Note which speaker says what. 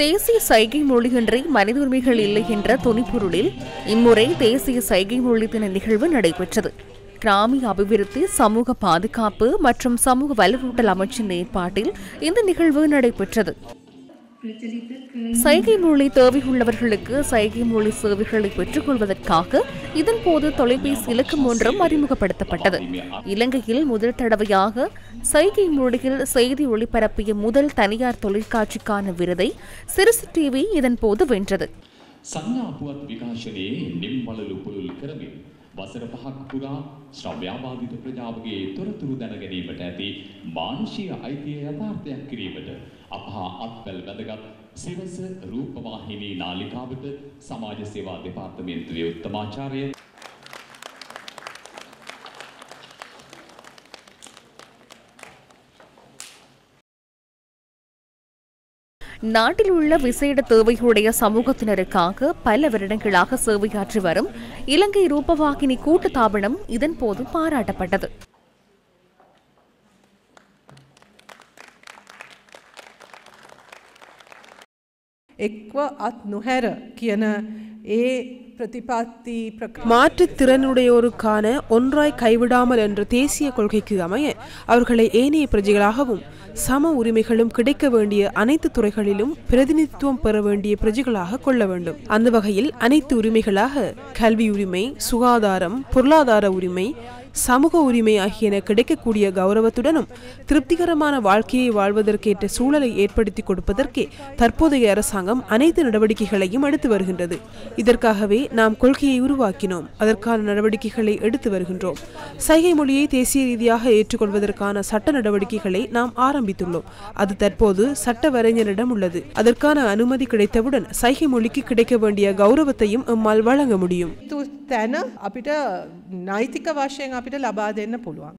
Speaker 1: தேசிய சைகை மொழியின்றி மனித உரிமைகள் இல்லை என்ற துணிப்பொருளில் இம்முறை தேசிய சைகை மொழி தின நிகழ்வு நடைபெற்றது. கிராமிய அபிவிருத்தி, சமூக பாதுகாப்பு மற்றும் சமூக வலுவூட்டல் அமைச்சின் ஏற்பாட்டில் இந்த நிகழ்வு நடைபெற்றது. சைகை மொழி தேவையுள்ளவர்களுக்கு சைகை மொழி சேவைகளை பெற்றுக் கொள்வதற்காக இதன்போது தொலைபேசி இலக்கம் ஒன்றும் அறிமுகப்படுத்தப்பட்டது. இலங்கையில் முதல் தடவையாக சைகை மொழியில் செய்தி ஒளிபரப்பிய முதல் தனியார் தொலைக்காட்சிக்கான விருதை சிறுசு டிவி இதன்போது வென்றது.
Speaker 2: වසර 5ක් පුරා ශ්‍රව්‍යාබාධිත ප්‍රජාවගේ තොරතුරු දැන ගැනීමට ඇති මානුෂීය අයිතිය යථාර්ථයක් කිරීමට අප හා අත්වැල් වැදගත් සිවස රූපවාහිනී නාලිකාවට සමාජ සේවා දෙපාර්තමේන්තුවේ උත්තමාචාර්ය
Speaker 1: நாட்டில் உள்ள விசேட தேவையுடைய சமூகத்தினருக்காக பல வருடங்களாக சேவையாற்றி வரும் இலங்கை ரூபவாகினி கூட்டுத்தாபனம் இதன்போது பாராட்டப்பட்டது.
Speaker 3: மாற்றுத்திறனுடையோருக்கான ஒன்றாய் கைவிடாமல் என்ற தேசிய கொள்கைக்கு அமைய அவர்களை ஏனைய பிரஜைகளாகவும் சம உரிமைகளும் கிடைக்க வேண்டிய அனைத்து துறைகளிலும் பிரதிநிதித்துவம் பெற வேண்டிய பிரஜைகளாக கொள்ள வேண்டும். அந்த வகையில் அனைத்து உரிமைகளாக கல்வி உரிமை, சுகாதாரம், பொருளாதார உரிமை, சமூக உரிமை ஆகியன கிடைக்கக்கூடிய கௌரவத்துடனும் திருப்திகரமான வாழ்க்கையை வாழ்வதற்கேற்ற சூழலை ஏற்படுத்தி கொடுப்பதற்கே தற்போதைய அரசாங்கம் அனைத்து நடவடிக்கைகளையும் எடுத்து வருகின்றது. இதற்காகவே நாம் கொள்கையை உருவாக்கினோம். அதற்கான நடவடிக்கைகளை எடுத்து வருகின்றோம். சைகை மொழியை தேசிய ரீதியாக ஏற்றுக்கொள்வதற்கான சட்ட நடவடிக்கைகளை நாம் ஆரம்பித்துள்ளோம். அது தற்போது சட்ட வரைஞரிடம் உள்ளது. அதற்கான அனுமதி கிடைத்தவுடன் சைகை மொழிக்கு கிடைக்க வேண்டிய கௌரவத்தையும் எம்மால் வழங்க முடியும்.
Speaker 4: තැන අපිට නෛතික වශයෙන් අපිට ලබා දෙන්න පුළුවන්.